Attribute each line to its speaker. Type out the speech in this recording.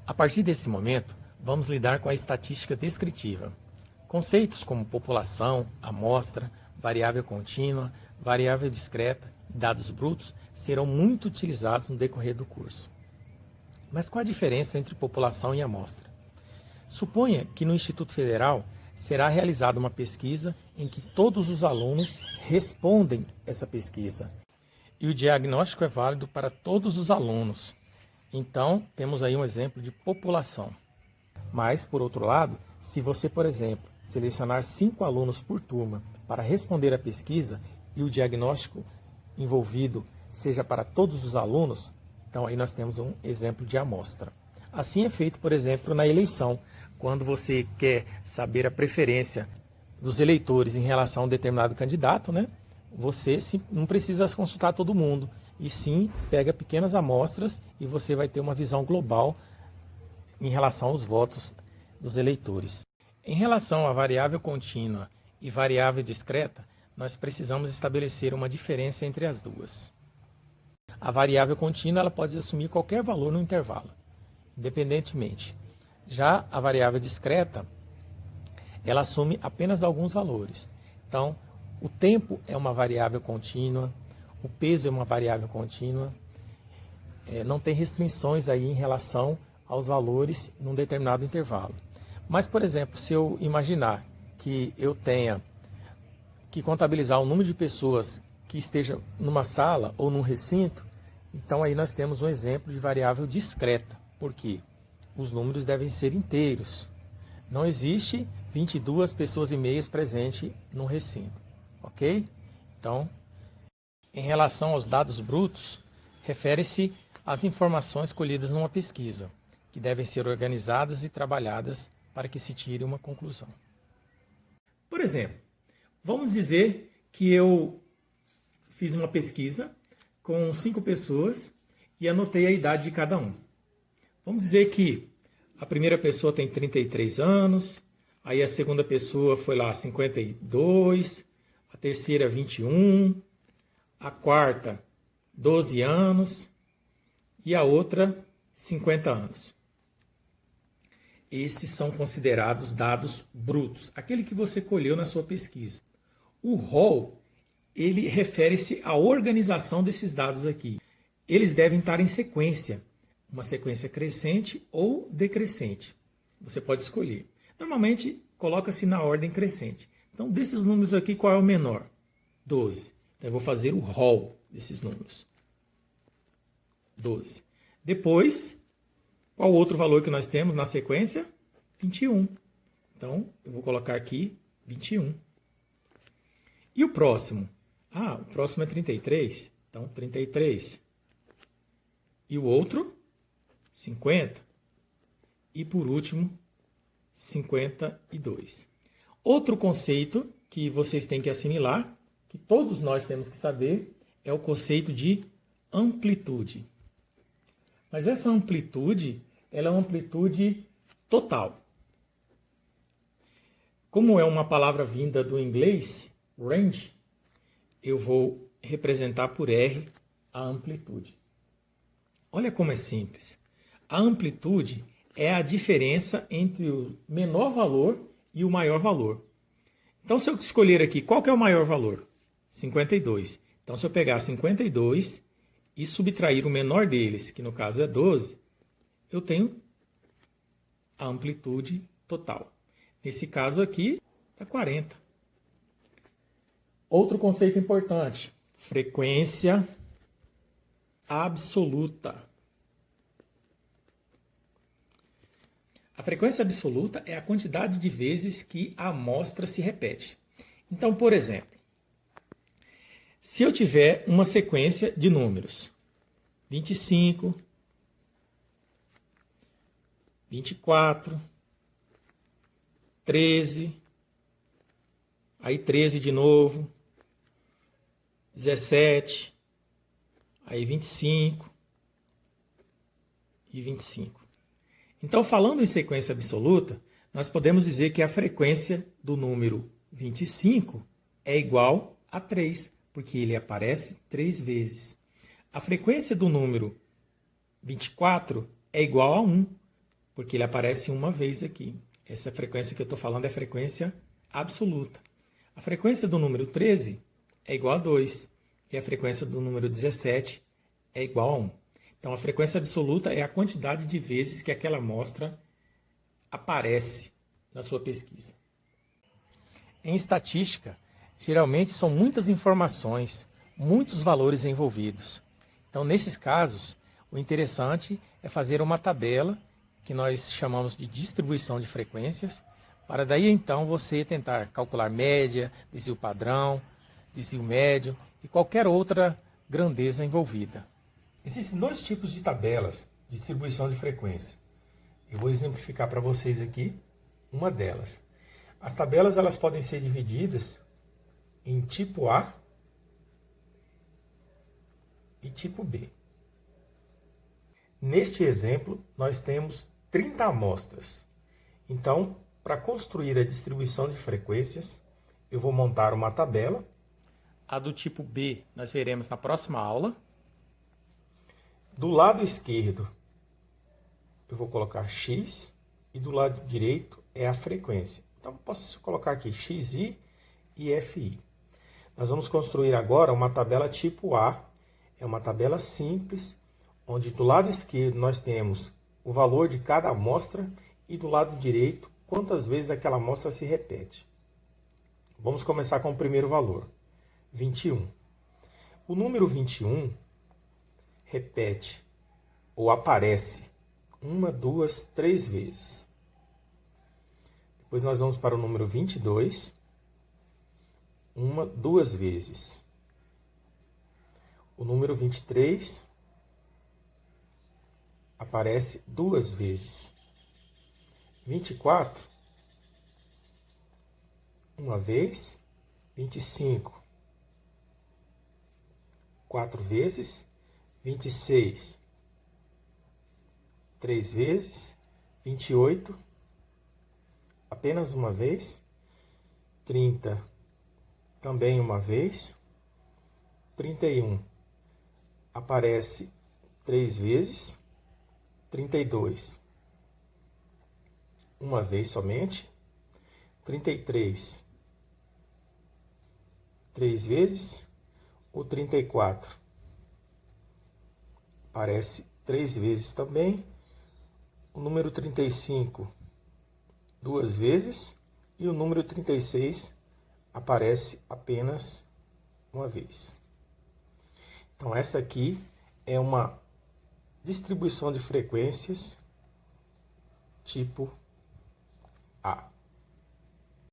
Speaker 1: A partir desse momento, vamos lidar com a estatística descritiva. Conceitos como população, amostra, variável contínua, variável discreta e dados brutos serão muito utilizados no decorrer do curso. Mas qual a diferença entre população e amostra? Suponha que no Instituto Federal será realizada uma pesquisa em que todos os alunos respondem essa pesquisa. E o diagnóstico é válido para todos os alunos. Então, temos aí um exemplo de população. Mas, por outro lado, se você, por exemplo, selecionar 5 alunos por turma para responder à pesquisa e o diagnóstico envolvido seja para todos os alunos, então aí nós temos um exemplo de amostra. Assim é feito, por exemplo, na eleição, quando você quer saber a preferência dos eleitores em relação a um determinado candidato, né? Você não precisa consultar todo mundo, e sim pega pequenas amostras e você vai ter uma visão global em relação aos votos dos eleitores. Em relação à variável contínua e variável discreta, nós precisamos estabelecer uma diferença entre as duas. A variável contínua ela pode assumir qualquer valor no intervalo, independentemente. Já a variável discreta, ela assume apenas alguns valores. Então, o tempo é uma variável contínua, o peso é uma variável contínua, não tem restrições aí em relação aos valores num determinado intervalo. Mas, por exemplo, se eu imaginar que eu tenha que contabilizar o número de pessoas que estejam numa sala ou num recinto, então aí nós temos um exemplo de variável discreta, porque os números devem ser inteiros. Não existe 22 pessoas e meias presentes num recinto, ok? Então, em relação aos dados brutos, refere-se às informações colhidas numa pesquisa, que devem ser organizadas e trabalhadas para que se tire uma conclusão. Por exemplo, vamos dizer que eu fiz uma pesquisa com 5 pessoas e anotei a idade de cada um. Vamos dizer que a primeira pessoa tem 33 anos, aí a segunda pessoa foi lá 52, a terceira 21, a quarta 12 anos e a outra 50 anos. Esses são considerados dados brutos, aquele que você colheu na sua pesquisa. O rol, ele refere-se à organização desses dados aqui. Eles devem estar em sequência, uma sequência crescente ou decrescente. Você pode escolher. Normalmente, coloca-se na ordem crescente. Então, desses números aqui, qual é o menor? 12. Então, eu vou fazer o rol desses números. 12. Depois, qual outro valor que nós temos na sequência? 21. Então, eu vou colocar aqui 21. E o próximo? O próximo é 33. Então, 33. E o outro? 50. E por último, 52. Outro conceito que vocês têm que assimilar, que todos nós temos que saber, é o conceito de amplitude. Mas essa amplitude, ela é uma amplitude total. Como é uma palavra vinda do inglês, range, eu vou representar por R a amplitude. Olha como é simples. A amplitude é a diferença entre o menor valor e o maior valor. Então, se eu escolher aqui, qual que é o maior valor? 52. Então, se eu pegar 52 e subtrair o menor deles, que no caso é 12, eu tenho a amplitude total. Nesse caso aqui, é 40. Outro conceito importante, frequência absoluta. A frequência absoluta é a quantidade de vezes que a amostra se repete. Então, por exemplo, se eu tiver uma sequência de números, 25, 24, 13, aí 13 de novo, 17, aí 25 e 25. Então, falando em sequência absoluta, nós podemos dizer que a frequência do número 25 é igual a 3, porque ele aparece 3 vezes. A frequência do número 24 é igual a 1, porque ele aparece uma vez aqui. Essa frequência que eu estou falando é frequência absoluta. A frequência do número 13 é igual a 2, e a frequência do número 17 é igual a 1. Então, a frequência absoluta é a quantidade de vezes que aquela amostra aparece na sua pesquisa. Em estatística, geralmente são muitas informações, muitos valores envolvidos. Então, nesses casos, o interessante é fazer uma tabela, que nós chamamos de distribuição de frequências, para daí então você tentar calcular média, desvio padrão, desvio médio e qualquer outra grandeza envolvida. Existem dois tipos de tabelas de distribuição de frequência. Eu vou exemplificar para vocês aqui uma delas. As tabelas elas podem ser divididas em tipo A e tipo B. Neste exemplo, nós temos 30 amostras. Então, para construir a distribuição de frequências, eu vou montar uma tabela. A do tipo B nós veremos na próxima aula. Do lado esquerdo, eu vou colocar X e do lado direito é a frequência. Então, posso colocar aqui XI e FI. Nós vamos construir agora uma tabela tipo A. É uma tabela simples, onde do lado esquerdo nós temos o valor de cada amostra e do lado direito quantas vezes aquela amostra se repete. Vamos começar com o primeiro valor, 21. O número 21 repete ou aparece 1, 2, 3 vezes. Depois nós vamos para o número 22, 1, 2 vezes. O número 23 aparece 2 vezes. 24, uma vez. 25, 4 vezes. 26, 3 vezes. 28, apenas uma vez. 30, também uma vez. 31, aparece 3 vezes. 32, uma vez somente. 33, 3 vezes. O 34 aparece 3 vezes também. O número 35, 2 vezes. E o número 36 aparece apenas uma vez. Então, essa aqui é uma distribuição de frequências tipo A.